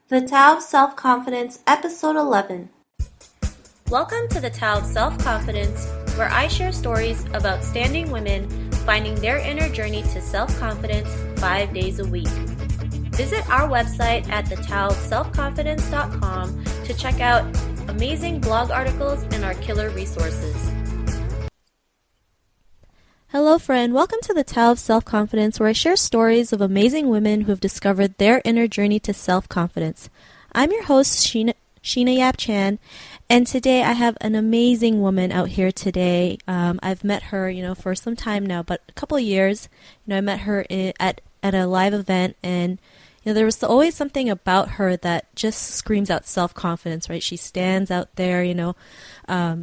The Tao of Self-Confidence, Episode 11. Welcome to the Tao of Self-Confidence, where I share stories of outstanding women finding their inner journey to self-confidence 5 days a week. Visit our website at thetaoofselfconfidence.com to check out amazing blog articles and our killer resources. Hello friend, welcome to the Tao of Self-Confidence, where I share stories of amazing women who have discovered their inner journey to self-confidence. I'm your host, Sheena Yap Chan, and today I have an amazing woman out here today. I've met her, for some time now, but a couple of years. I met her at a live event, and there was always something about her that just screams out self-confidence, right? She stands out there,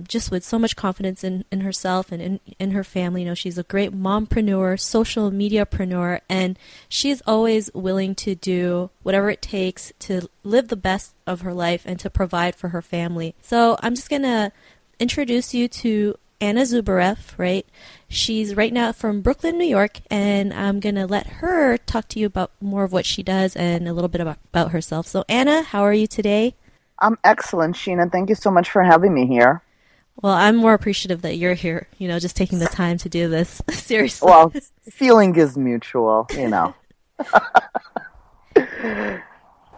just with so much confidence in herself and in her family. She's a great mompreneur, social mediapreneur, and she's always willing to do whatever it takes to live the best of her life and to provide for her family. So I'm just going to introduce you to Anna Zubarev, right? She's right now from Brooklyn, New York, and I'm going to let her talk to you about more of what she does and a little bit about herself. So Anna, how are you today? I'm excellent, Sheena. Thank you so much for having me here. Well, I'm more appreciative that you're here, just taking the time to do this. Seriously. Well, feeling is mutual,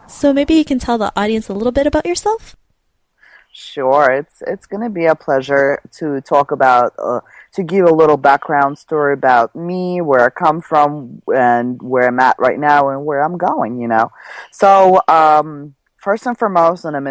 So maybe you can tell the audience a little bit about yourself? Sure. It's going to be a pleasure to talk about, to give a little background story about me, where I come from, and where I'm at right now, and where I'm going, So, first and foremost, and I'm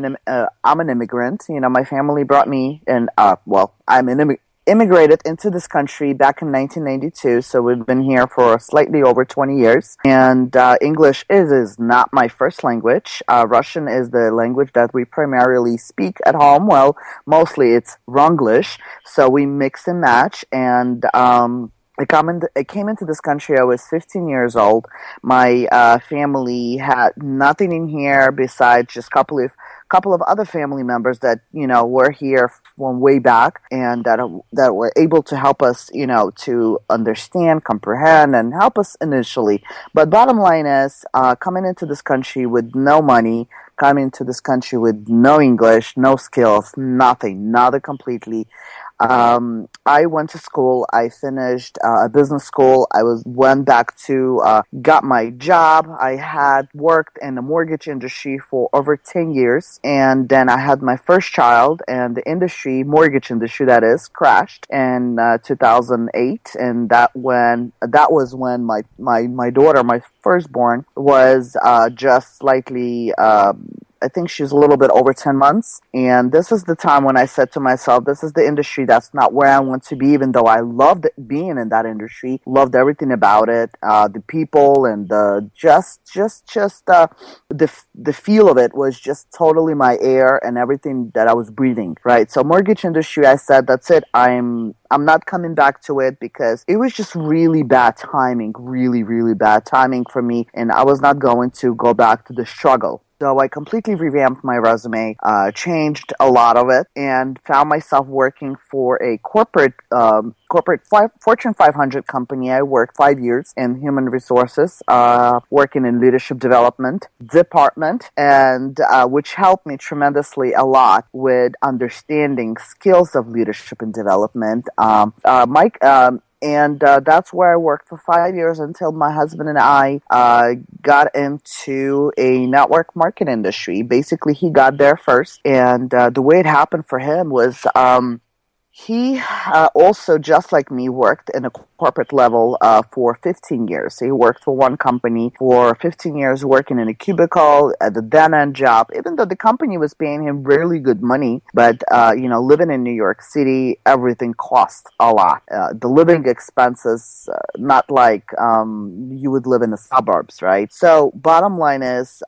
an immigrant. My family brought me, and I'm immigrated into this country back in 1992. So we've been here for slightly over 20 years. And English is not my first language. Russian is the language that we primarily speak at home. Well, mostly it's Runglish. So we mix and match. And I came into this country. I was 15 years old. My family had nothing in here besides just couple of other family members that were here from way back, and that were able to help us to understand, comprehend, and help us initially. But bottom line is, coming into this country with no money, coming into this country with no English, no skills, nothing completely. I went to school. I finished a business school. Went back to got my job. I had worked in the mortgage industry for over 10 years, and then I had my first child, and the mortgage industry that is, crashed in 2008, and that was when my daughter, my firstborn, was just slightly. I think she's a little bit over 10 months. And this is the time when I said to myself, this is the industry that's not where I want to be, even though I loved being in that industry, loved everything about it, the people, and the feel of it was just totally my air and everything that I was breathing, right? So mortgage industry, I said, that's it. I'm not coming back to it because it was just really bad timing, really, really bad timing for me. And I was not going to go back to the struggle. So I completely revamped my resume, changed a lot of it, and found myself working for a corporate Fortune 500 company. I worked 5 years in human resources, working in leadership development department, and which helped me tremendously a lot with understanding skills of leadership and development. And that's where I worked for 5 years until my husband and I got into a network marketing industry. Basically, he got there first, and the way it happened for him was he also, just like me, worked in a corporate level for 15 years. He worked for one company for 15 years, working in a cubicle at the then-end job, even though the company was paying him really good money. But, living in New York City, everything costs a lot. The living expenses, not like you would live in the suburbs, right? So bottom line is,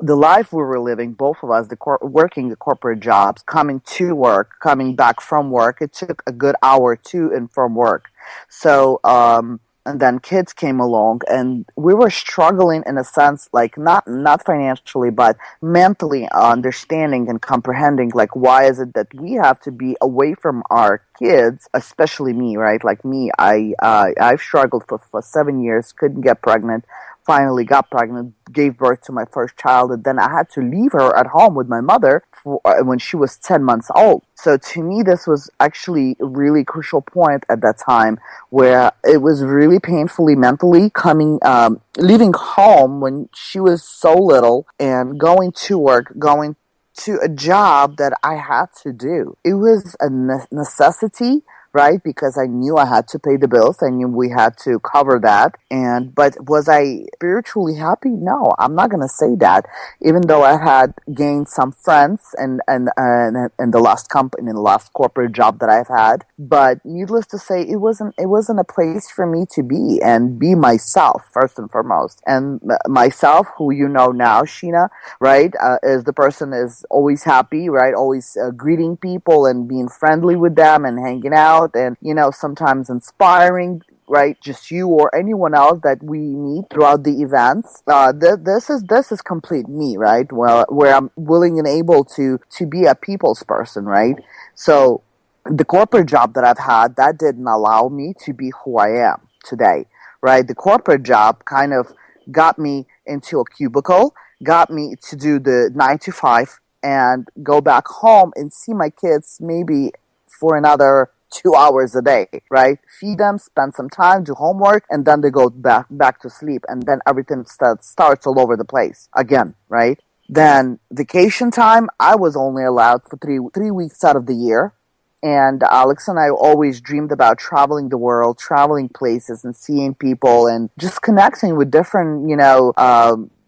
the life we were living, both of us, working the corporate jobs, coming to work, coming back from work, it took a good hour to and from work. So, and then kids came along, and we were struggling in a sense, like not financially, but mentally understanding and comprehending, like, why is it that we have to be away from our kids, especially me, right? Like me, I've struggled for 7 years, couldn't get pregnant. finally got pregnant, gave birth to my first child, and then I had to leave her at home with my mother when she was 10 months old. So to me, this was actually a really crucial point at that time where it was really painfully mentally leaving home when she was so little and going to work, going to a job that I had to do. It was a necessity, right? Because I knew I had to pay the bills. I knew we had to cover that. But was I spiritually happy? No, I'm not going to say that. Even though I had gained some friends and in the last corporate job that I've had. But needless to say, it wasn't a place for me to be and be myself first and foremost. And myself, who you know now, Sheena, right, is the person is always happy, right? Always greeting people and being friendly with them and hanging out and, sometimes inspiring, right? Just you or anyone else that we meet throughout the events. This is complete me, right? Well, where I'm willing and able to be a people's person, right? So the corporate job that I've had, that didn't allow me to be who I am today, right? The corporate job kind of got me into a cubicle, got me to do the 9 to 5 and go back home and see my kids maybe for another 2 hours a day, right? Feed them, spend some time, do homework, and then they go back to sleep, and then everything starts all over the place again, right? Then vacation time, I was only allowed for 3 weeks out of the year. And Alex and I always dreamed about traveling the world, traveling places and seeing people and just connecting with different,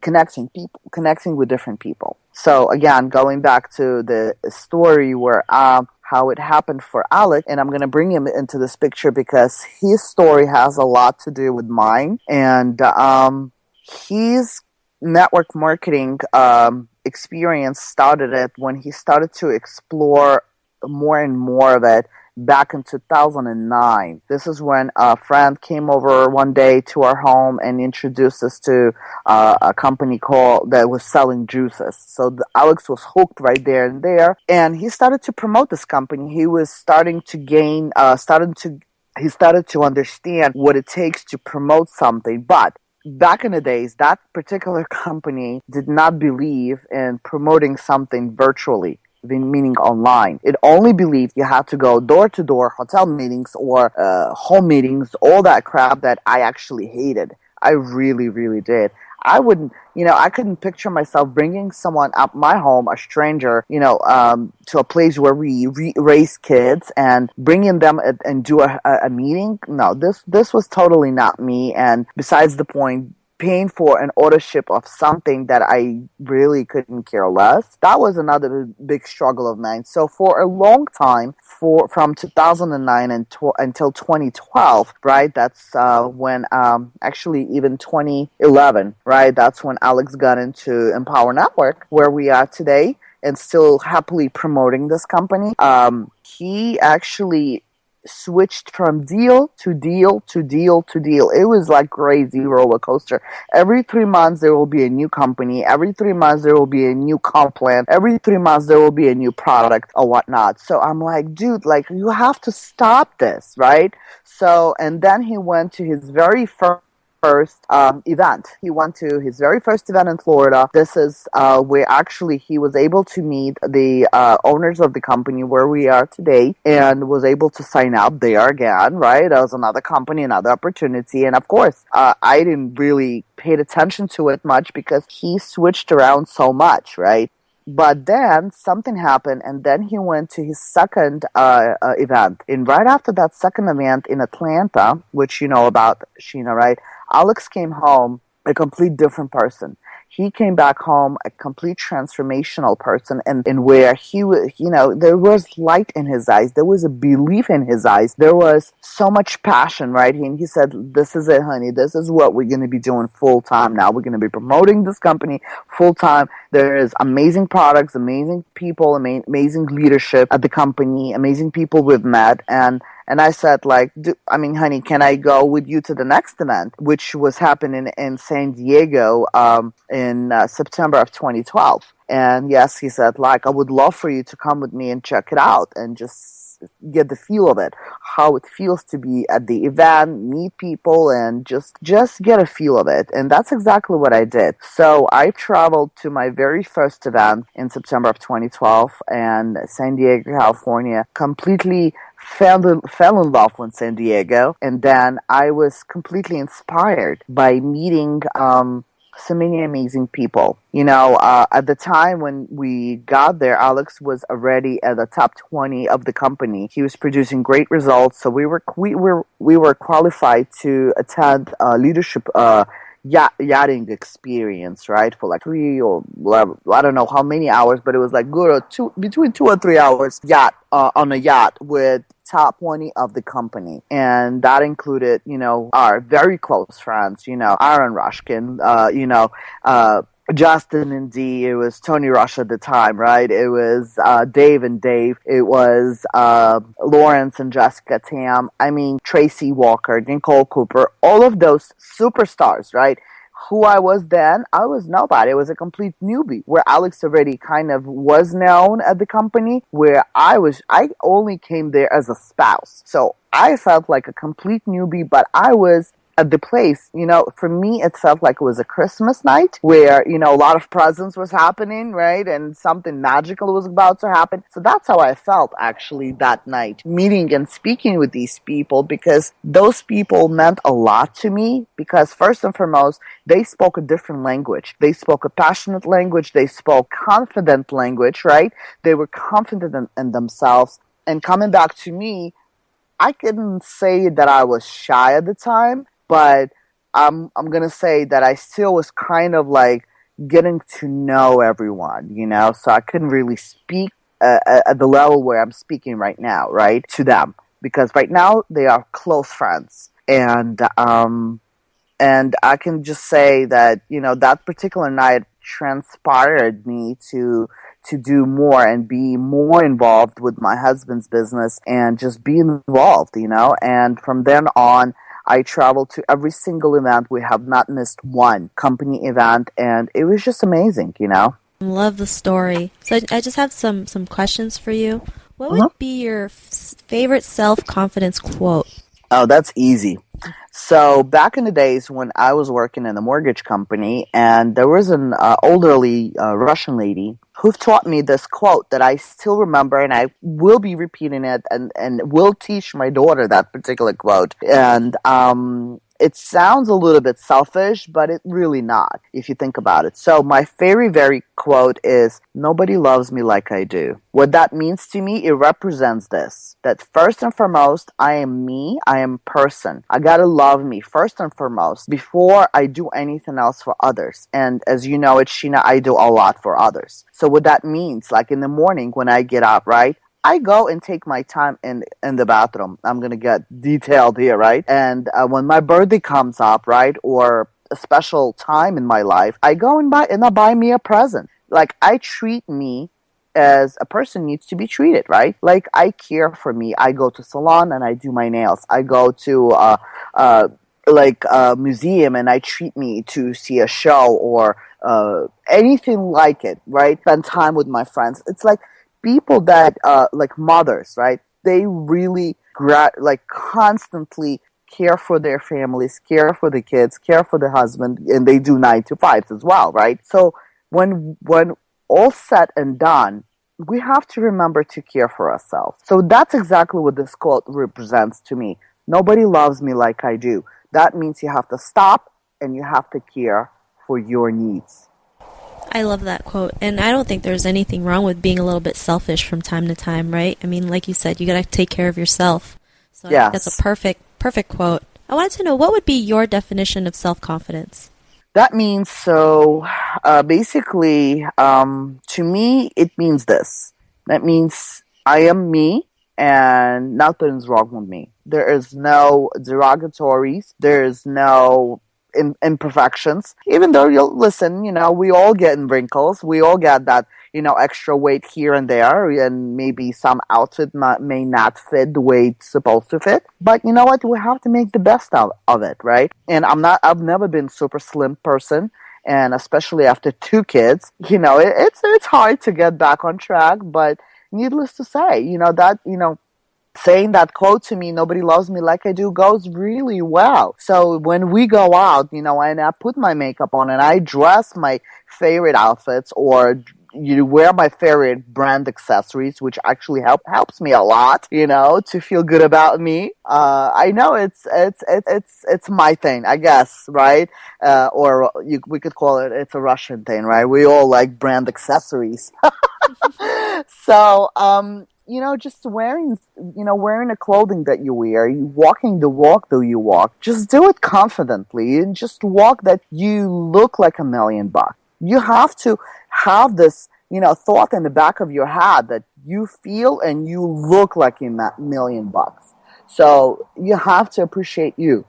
connecting with different people. So again, going back to the story where how it happened for Alex, and I'm going to bring him into this picture because his story has a lot to do with mine. And his network marketing experience started it when he started to explore more and more of it back in 2009. This is when a friend came over one day to our home and introduced us to a company that was selling juices. So Alex was hooked right there and there, and he started to promote this company. He was starting to he started to understand what it takes to promote something, but back in the days, that particular company did not believe in promoting something virtually, meaning online. It only believed you had to go door to door, hotel meetings or home meetings, all that crap that I actually hated. I really, really did. I wouldn't, I couldn't picture myself bringing someone up my home, a stranger, to a place where we raise kids and bringing them and do a meeting. No, this was totally not me. And besides the point, paying for an ownership of something that I really couldn't care less. That was another big struggle of mine. So for a long time, from 2009 until 2012, right? That's when actually even 2011, right? That's when Alex got into Empower Network, where we are today, and still happily promoting this company. He actually switched from deal to deal to deal to deal. It was like crazy roller coaster. Every 3 months there will be a new company. Every 3 months there will be a new comp plan. Every 3 months there will be a new product or whatnot. So I'm like, dude, like you have to stop this, right? So, and then he went to his very first event. He went to his very first event in Florida. This is where actually he was able to meet the owners of the company where we are today and was able to sign up there again, right? That was another company, another opportunity. And of course, I didn't really pay attention to it much because he switched around so much, right? But then something happened, and then he went to his second event. And right after that second event in Atlanta, which you know about, Sheena, right? Alex came home a complete different person. He came back home a complete transformational person, and where he was, there was light in his eyes. There was a belief in his eyes. There was so much passion, right? And he said, this is it, honey. This is what we're going to be doing full time now. We're going to be promoting this company full time. There is amazing products, amazing people, amazing leadership at the company, amazing people we've met. And And I said, like, honey, can I go with you to the next event, which was happening in San Diego in September of 2012. And yes, he said, like, I would love for you to come with me and check it out and just get the feel of it, how it feels to be at the event, meet people, and just get a feel of it. And that's exactly what I did. So I traveled to my very first event in September of 2012 and San Diego, California, completely fell in love with San Diego. And then I was completely inspired by meeting so many amazing people. At the time when we got there, Alex was already at the top 20 of the company. He was producing great results, so we were qualified to attend leadership yachting experience, right? For like 3 or I don't know how many hours, but it was like good between 2 or 3 hours on a yacht with top 20 of the company. And that included, our very close friends, Aaron Rushkin, Justin and Dee. It was Tony Rush at the time, right? It was Dave and Dave. It was Lawrence and Jessica Tam. I mean, Tracy Walker, Nicole Cooper, all of those superstars, right? Who I was then, I was nobody. I was a complete newbie. Where Alex already kind of was known at the company, where I only came there as a spouse. So I felt like a complete newbie, but I was at the place. For me, it felt like it was a Christmas night where, a lot of presents was happening, right? And something magical was about to happen. So that's how I felt actually that night, meeting and speaking with these people, because those people meant a lot to me, because first and foremost, they spoke a different language. They spoke a passionate language. They spoke confident language, right? They were confident in themselves. And coming back to me, I couldn't say that I was shy at the time, but I'm gonna say that I still was kind of like getting to know everyone, So I couldn't really speak at the level where I'm speaking right now, right, to them, because right now they are close friends, and I can just say that that particular night transpired me to do more and be more involved with my husband's business and just be involved, and from then on, I traveled to every single event. We have not missed one company event, and it was just amazing, Love the story. So I just have some questions for you. What would be your favorite self-confidence quote? Oh, that's easy. So back in the days when I was working in a mortgage company, and there was an elderly Russian lady who taught me this quote that I still remember, and I will be repeating it, and will teach my daughter that particular quote. And it sounds a little bit selfish, but it really not, if you think about it. So my very quote is, "Nobody loves me like I do." What that means to me, it represents this, that first and foremost, I am me, I am person. I gotta love me first and foremost before I do anything else for others. And as you know, it's Sheena, I do a lot for others. So what that means, like in the morning when I get up, right? I go and take my time in the bathroom. I'm going to get detailed here, right? And when my birthday comes up, right, or a special time in my life, I go and I buy me a present. Like, I treat me as a person needs to be treated, right? Like, I care for me. I go to salon and I do my nails. I go to a museum and I treat me to see a show or anything like it, right? Spend time with my friends. It's like people that like mothers, right? They really constantly care for their families, care for the kids, care for the husband, and they do 9 to 5s as well, right? So when all said and done, we have to remember to care for ourselves. So that's exactly what this quote represents to me. Nobody loves me like I do. That means you have to stop and you have to care for your needs. I love that quote, and I don't think there's anything wrong with being a little bit selfish from time to time, right? I mean, like you said, you gotta take care of yourself. So yes. I think that's a perfect quote. I wanted to know, what would be your definition of self-confidence? That means, basically, to me, it means this. That means I am me, and nothing's wrong with me. There is no derogatories. There is no imperfections. Even though you listen, we all get in wrinkles. We all get that, extra weight here and there, and maybe some outfit may not fit the way it's supposed to fit. But you know what? We have to make the best out of it, right? And I've never been super slim person. And especially after two kids, it's hard to get back on track. But needless to say, saying that quote to me, nobody loves me like I do, goes really well. So when we go out, and I put my makeup on and I dress my favorite outfits or wear my favorite brand accessories, which actually helps me a lot, to feel good about me. I know it's my thing, I guess, right? We could call it's a Russian thing, right? We all like brand accessories. So, just wearing the clothing that you wear, you walking the walk that you walk, just do it confidently and just walk that you look like $1,000,000. You have to have this, thought in the back of your head that you feel and you look like $1,000,000. So you have to appreciate you.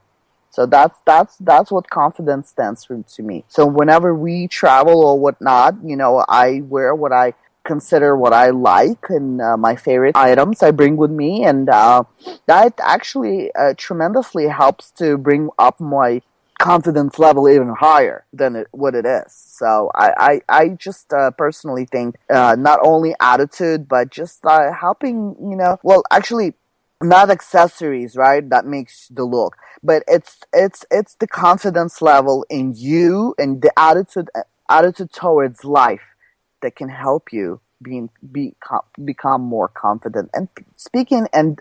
So that's what confidence stands for to me. So whenever we travel or whatnot, I wear what I consider what I like and my favorite items I bring with me, and that actually tremendously helps to bring up my confidence level even higher than what it is. So I just personally think not only attitude, but just helping, well, actually, not accessories, right? That makes the look, but it's the confidence level in you and the attitude towards life that can help you become more confident and speaking and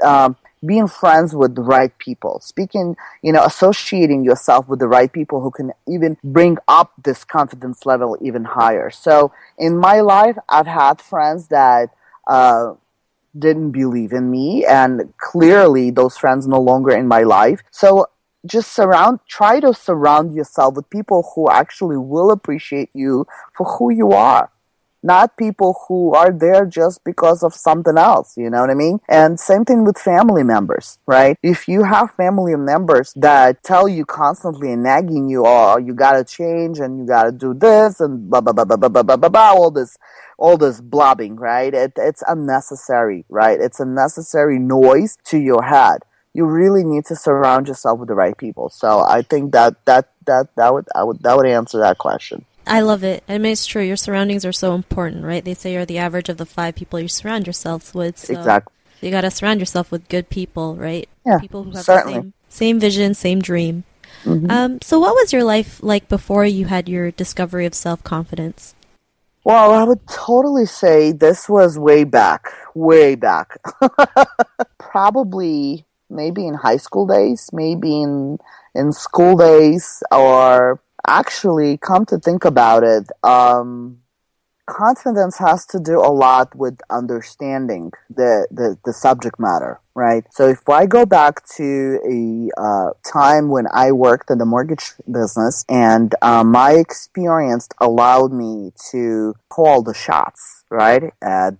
being friends with the right people, speaking, associating yourself with the right people who can even bring up this confidence level even higher. So in my life, I've had friends that didn't believe in me, and clearly those friends no longer in my life. So just try to surround yourself with people who actually will appreciate you for who you are, not people who are there just because of something else, you know what I mean? And same thing with family members, right? If you have family members that tell you constantly and nagging you, oh, you gotta change and you gotta do this and blah, blah, blah, blah, blah, blah, blah, blah, blah, all this blabbing, right? It's unnecessary, right? It's unnecessary noise to your head. You really need to surround yourself with the right people. So I think that would answer that question. I love it. I mean, it's true. Your surroundings are so important, right? They say you're the average of the 5 people you surround yourself with. So exactly. You got to surround yourself with good people, right? Yeah, people who have certainly. the same vision, same dream. Mm-hmm. So what was your life like before you had your discovery of self-confidence? Well, I would totally say this was way back. Probably maybe in high school days, maybe in school days, or actually, come to think about it, confidence has to do a lot with understanding the subject matter, right? So if I go back to a time when I worked in the mortgage business, and my experience allowed me to call the shots, right? At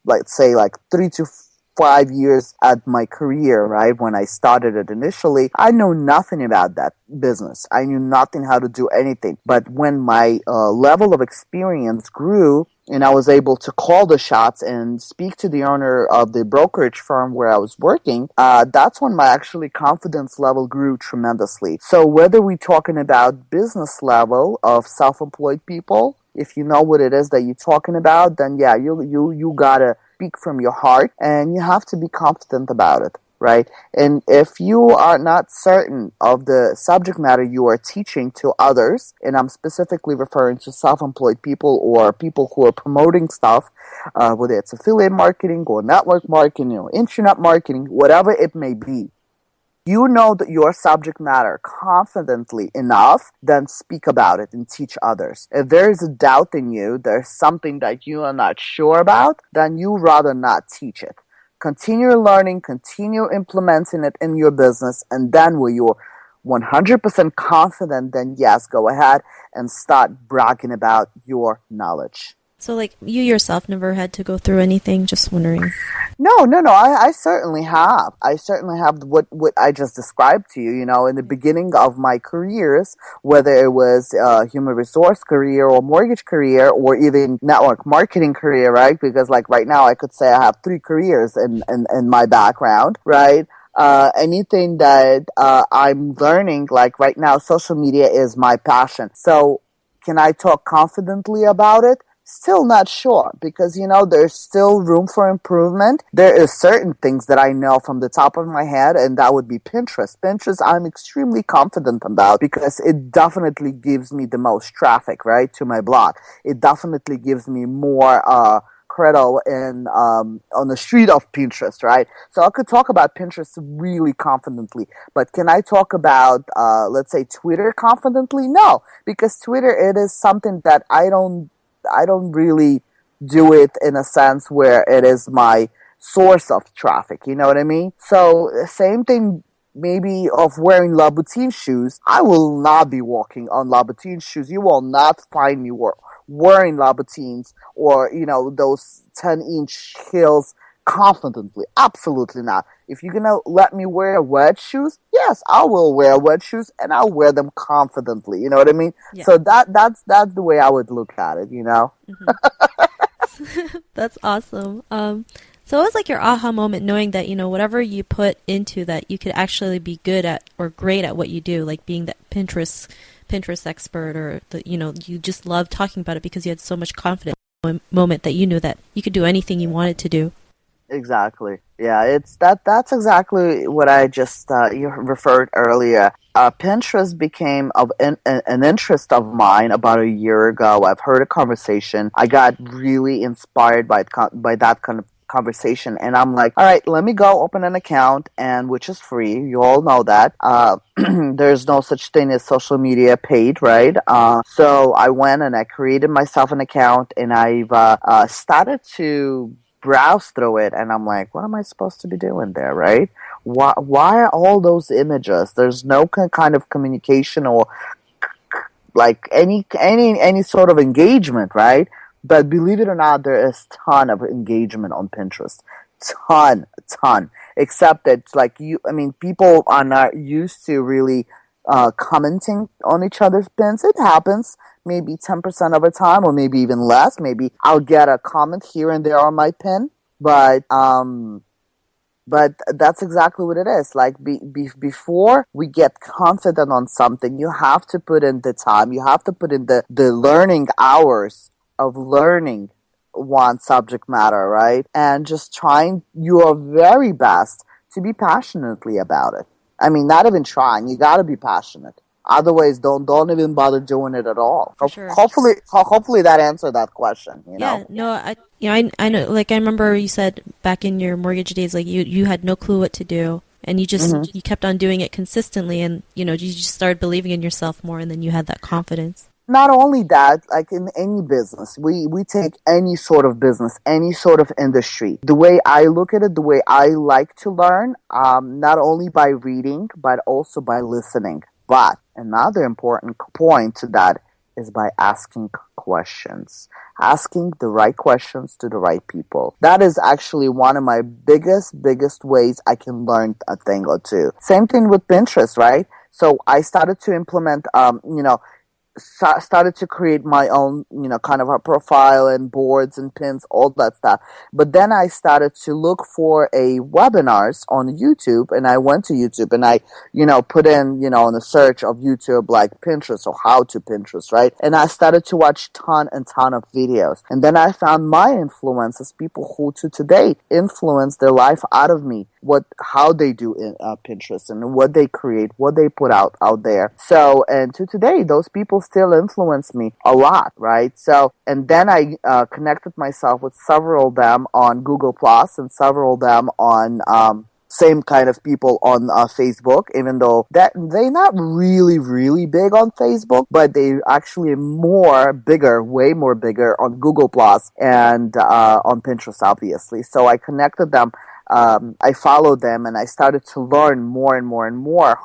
let's say like 3 to 5 years at my career, right? When I started it initially, I knew nothing about that business. I knew nothing how to do anything. But when my level of experience grew and I was able to call the shots and speak to the owner of the brokerage firm where I was working, that's when my actually confidence level grew tremendously. So whether we're talking about business level of self-employed people, if you know what it is that you're talking about, then yeah, you gotta speak from your heart and you have to be confident about it, right? And if you are not certain of the subject matter you are teaching to others, and I'm specifically referring to self-employed people or people who are promoting stuff, whether it's affiliate marketing or network marketing or internet marketing, whatever it may be, you know that your subject matter confidently enough, then speak about it and teach others. If there is a doubt in you, there's something that you are not sure about, then you rather not teach it. Continue learning, continue implementing it in your business, and then when you're 100% confident, then yes, go ahead and start bragging about your knowledge. So, like, you yourself never had to go through anything, just wondering. No. I certainly have. I certainly have what I just described to you. You know, in the beginning of my careers, whether it was a human resource career or mortgage career or even network marketing career, right? Because like right now, I could say I have three careers in my background, right? Anything that I'm learning, like right now, social media is my passion. So can I talk confidently about it? Still not sure because there's still room for improvement. There is certain things that I know from the top of my head, and that would be Pinterest. Pinterest, I'm extremely confident about because it definitely gives me the most traffic, right, to my blog. It definitely gives me more credo in on the street of Pinterest, right? So I could talk about Pinterest really confidently, but can I talk about let's say Twitter confidently? No, because Twitter, it is something that I don't really do it in a sense where it is my source of traffic. You know what I mean? So same thing maybe of wearing Louboutin shoes. I will not be walking on Louboutin shoes. You will not find me wearing Louboutins or, those 10-inch heels confidently. Absolutely not. If you're gonna let me wear wedge shoes, yes, I will wear wedge shoes and I'll wear them confidently. You know what I mean? Yeah. So that's the way I would look at it. That's awesome. So it was like your aha moment knowing that, whatever you put into that, you could actually be good at or great at what you do, like being that Pinterest expert or you just love talking about it because you had so much confidence moment that you knew that you could do anything you wanted to do. Exactly. Yeah, that's exactly what I just you referred earlier. Pinterest became of an interest of mine about a year ago. I've heard a conversation. I got really inspired by that kind of conversation, and I'm like, all right, let me go open an account, and which is free. You all know that. There's no such thing as social media paid, right? So I went and I created myself an account, and I've started to browse through it, and I'm like, what am I supposed to be doing there, right? Why are all those images? There's no kind of communication or like any sort of engagement, right? But believe it or not, there is ton of engagement on Pinterest, ton. Except that like people are not used to really commenting on each other's pins. It happens maybe 10% of the time, or maybe even less. Maybe I'll get a comment here and there on my pin, but that's exactly what it is. Like before we get confident on something, you have to put in the time. You have to put in the learning hours of learning one subject matter, right? And just trying your very best to be passionately about it. I mean, not even trying. You got to be passionate. Otherwise, don't even bother doing it at all. For sure. Hopefully that answered that question. Yeah, no, I know. Like I remember you said back in your mortgage days, like you had no clue what to do, and you just you kept on doing it consistently, and you just started believing in yourself more, and then you had that confidence. Not only that, like in any business, we take any sort of business, any sort of industry. The way I look at it, the way I like to learn, not only by reading, but also by listening. But another important point to that is by asking questions. Asking the right questions to the right people. That is actually one of my biggest ways I can learn a thing or two. Same thing with Pinterest, right? So I started to implement, started to create my own, kind of a profile and boards and pins, all that stuff. But then I started to look for a webinars on YouTube, and I went to YouTube and I, put in, in the search of YouTube, like Pinterest or how to Pinterest, right? And I started to watch ton and ton of videos. And then I found my influences, people who to today influence their life out of me, how they do in Pinterest and what they create, what they put out there. So, and to today, those people still influence me a lot, right? So, and then I connected myself with several of them on Google Plus and several of them on same kind of people on Facebook, even though that they're not really big on Facebook, but they actually way more bigger on Google Plus and on Pinterest, obviously. So I connected them. I followed them and I started to learn more and more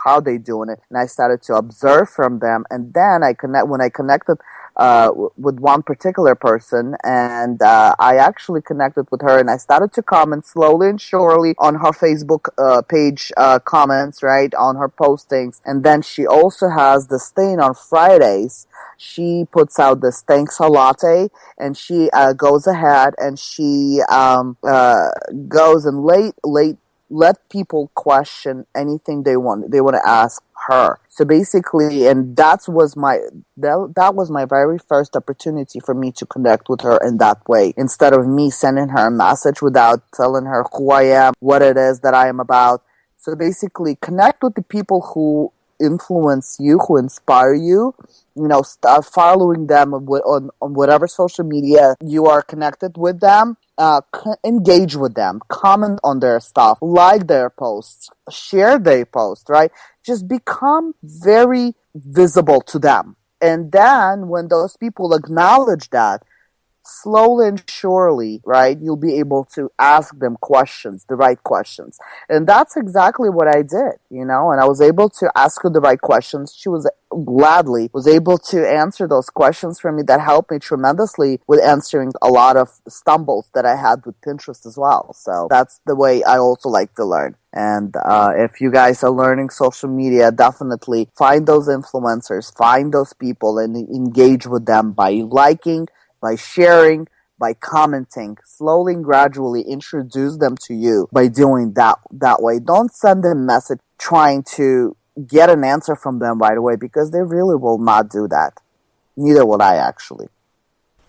how they doing it, and I started to observe from them. And then when I connected with one particular person, and I actually connected with her, and I started to comment slowly and surely on her Facebook page comments, right, on her postings. And then she also has this thing on Fridays. She puts out this thanks a latte, and she goes ahead and she goes and let people question anything they want to ask her. So basically, and that was my very first opportunity for me to connect with her in that way, instead of me sending her a message without telling her who I am, what it is that I am about. So basically, connect with the people who influence you, who inspire you. Start following them on whatever social media you are connected with them. Engage with them, comment on their stuff, like their posts, share their posts, right? Just become very visible to them. And then when those people acknowledge that, slowly and surely, right, you'll be able to ask them questions, the right questions. And that's exactly what I did, and I was able to ask her the right questions. She was able to answer those questions for me. That helped me tremendously with answering a lot of stumbles that I had with Pinterest as well. So that's the way I also like to learn. And if you guys are learning social media, definitely find those influencers, find those people, and engage with them by liking, by sharing, by commenting. Slowly and gradually introduce them to you by doing that way. Don't send them a message trying to get an answer from them right away, because they really will not do that. Neither will I, actually.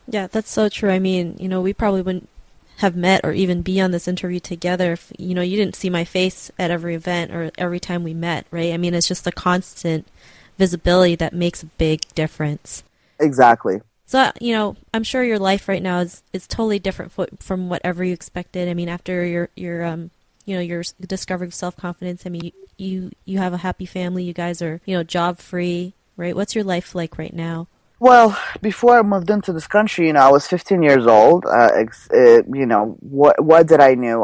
Yeah, that's so true. I mean, we probably wouldn't have met or even be on this interview together if, you didn't see my face at every event or every time we met, right? I mean, it's just the constant visibility that makes a big difference. Exactly. So, I'm sure your life right now is totally different from whatever you expected. I mean, after your discovery of self-confidence, I mean, you have a happy family. You guys are, job-free, right? What's your life like right now? Well, before I moved into this country, I was 15 years old. What did I know?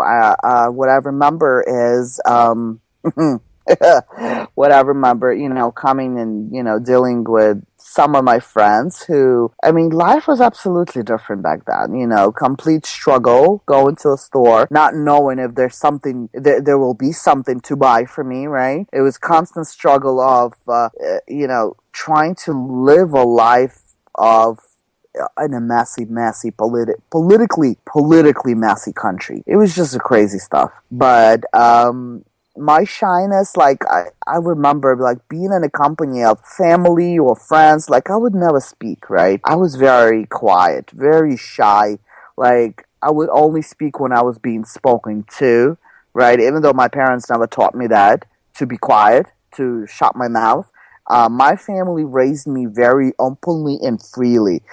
What I remember is, what I remember, coming and, dealing with some of my friends who, life was absolutely different back then, complete struggle, going to a store, not knowing if there's something, there will be something to buy for me, right? It was constant struggle of, trying to live a life of in a messy, politically messy country. It was just a crazy stuff. But, my shyness, I remember, being in a company of family or friends, I would never speak, right? I was very quiet, very shy. I would only speak when I was being spoken to, right? Even though my parents never taught me that, to be quiet, to shut my mouth. My family raised me very openly and freely.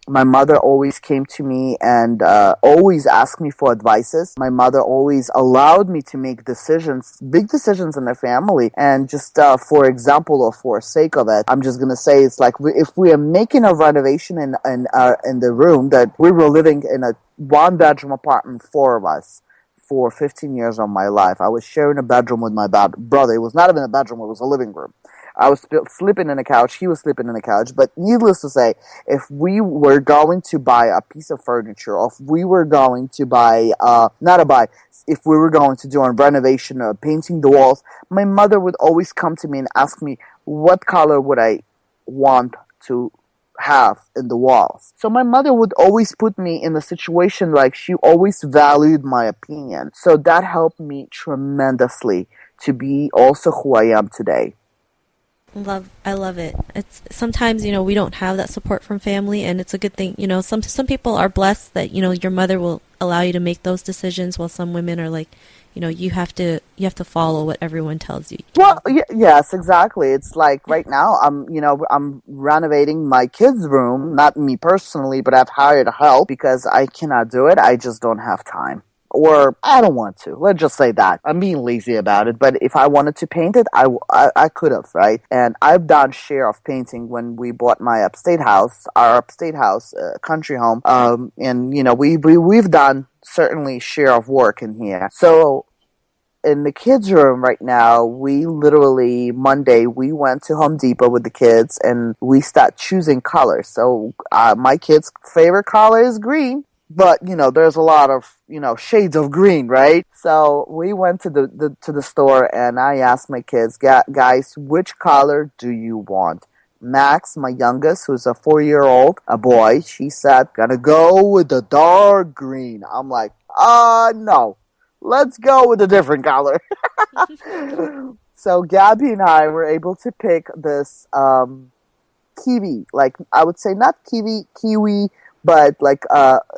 My mother always came to me and always asked me for advices. My mother always allowed me to make decisions, big decisions in the family. And just for example, or for sake of it, I'm just gonna say it's like if we are making a renovation in the room that we were living in a one-bedroom apartment, four of us. For 15 years of my life, I was sharing a bedroom with my brother. It was not even a bedroom; it was a living room. I was sleeping in a couch. He was sleeping in a couch. But needless to say, if we were going to buy a piece of furniture, or if we were going to buy, if we were going to do a renovation or painting the walls, my mother would always come to me and ask me what color would I want to have in the walls. So my mother would always put me in a situation she always valued my opinion. So that helped me tremendously to be also who I am today. I love it. It's sometimes, we don't have that support from family, and it's a good thing. Some people are blessed that, your mother will allow you to make those decisions, while some women are like, you have to follow what everyone tells you. Well, yes, exactly. It's like right now I'm renovating my kids' room, not me personally, but I've hired help because I cannot do it. I just don't have time. Or I don't want to. Let's just say that. I'm being lazy about it. But if I wanted to paint it, I could have, right? And I've done share of painting when we bought our upstate house, country home. And we've done certainly share of work in here. So in the kids' room right now, we literally, Monday, we went to Home Depot with the kids and we start choosing colors. So my kids' favorite color is green. But, there's a lot of, shades of green, right? So we went to the store and I asked my kids, guys, which color do you want? Max, my youngest, who's a 4-year-old, a boy, she said, gonna go with the dark green. I'm like, no. Let's go with a different color. So Gabby and I were able to pick this kiwi, like I would say not kiwi, but like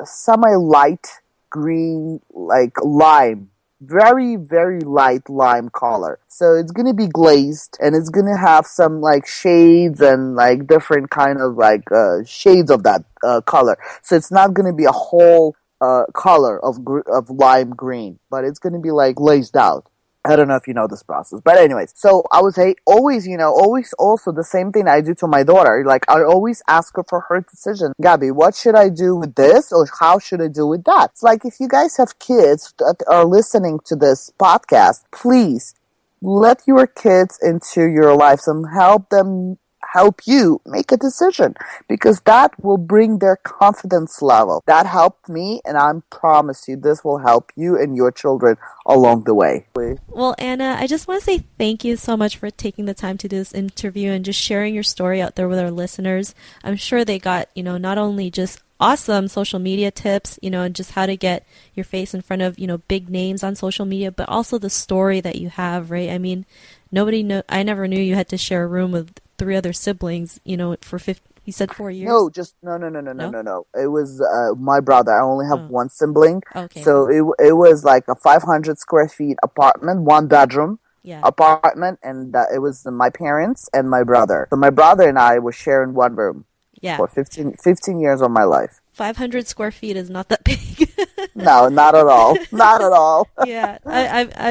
semi-light green, like lime. Very, very light lime color. So it's going to be glazed and it's going to have some like shades and like different kind of like shades of that color. So it's not going to be a whole color of lime green, but it's going to be like glazed out. I don't know if you know this process, but anyways, so I would say always also the same thing I do to my daughter. Like I always ask her for her decision. Gabby, what should I do with this or how should I do with that? It's like if you guys have kids that are listening to this podcast, please let your kids into your lives and help you make a decision because that will bring their confidence level. That helped me and I promise you this will help you and your children along the way. Well, Anna, I just want to say thank you so much for taking the time to do this interview and just sharing your story out there with our listeners. I'm sure they got, not only just awesome social media tips, and just how to get your face in front of, big names on social media, but also the story that you have, right? I mean, I never knew you had to share a room with 3 other siblings, for 50, you said 4 years? No, just no. It was my brother. I only have one sibling. Okay. So it was like a 500 square feet apartment, 1 bedroom apartment, and it was my parents and my brother. So my brother and I were sharing one room for 15 years of my life. 500 square feet is not that big. No, not at all. Not at all. Yeah,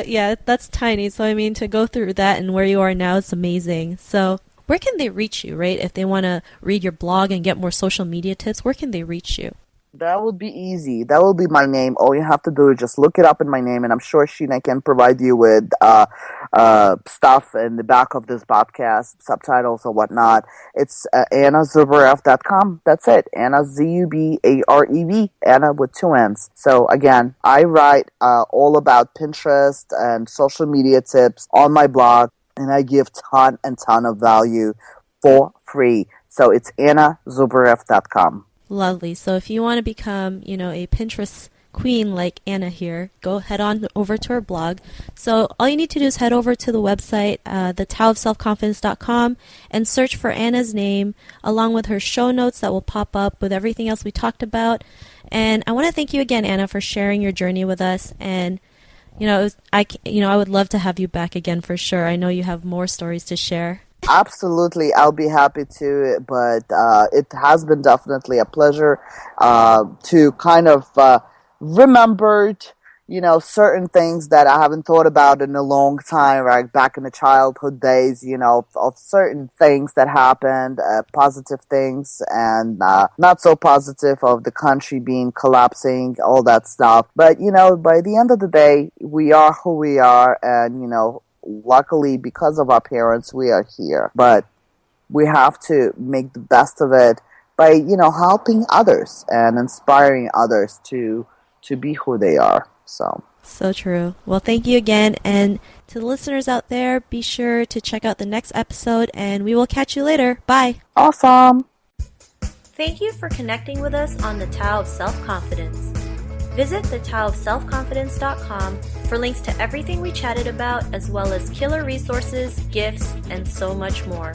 yeah, that's tiny. So I mean, to go through that and where you are now is amazing. So where can they reach you, right? If they want to read your blog and get more social media tips, where can they reach you? That would be easy. That will be my name. All you have to do is just look it up in my name, and I'm sure Sheena can provide you with stuff in the back of this podcast, subtitles or whatnot. It's AnnaZubarev.com. That's it. Anna, Zubarev, Anna with 2 N's. So again, I write all about Pinterest and social media tips on my blog, and I give ton of value for free. So it's AnnaZubarev.com. Lovely. So if you want to become, a Pinterest queen like Anna here, go head on over to her blog. So all you need to do is head over to the website, thetowofselfconfidence.com, and search for Anna's name along with her show notes that will pop up with everything else we talked about. And I want to thank you again, Anna, for sharing your journey with us. And I would love to have you back again for sure. I know you have more stories to share. Absolutely, I'll be happy to, but it has been definitely a pleasure to kind of remembered, certain things that I haven't thought about in a long time, right? Back in the childhood days, of certain things that happened, positive things and not so positive of the country being collapsing, all that stuff. But, by the end of the day, we are who we are and, luckily, because of our parents, we are here. But we have to make the best of it by, helping others and inspiring others to be who they are. So true. Well, thank you again. And to the listeners out there, be sure to check out the next episode, and we will catch you later. Bye. Awesome. Thank you for connecting with us on the Tao of Self-Confidence. Visit thetowofselfconfidence.com for links to everything we chatted about, as well as killer resources, gifts, and so much more.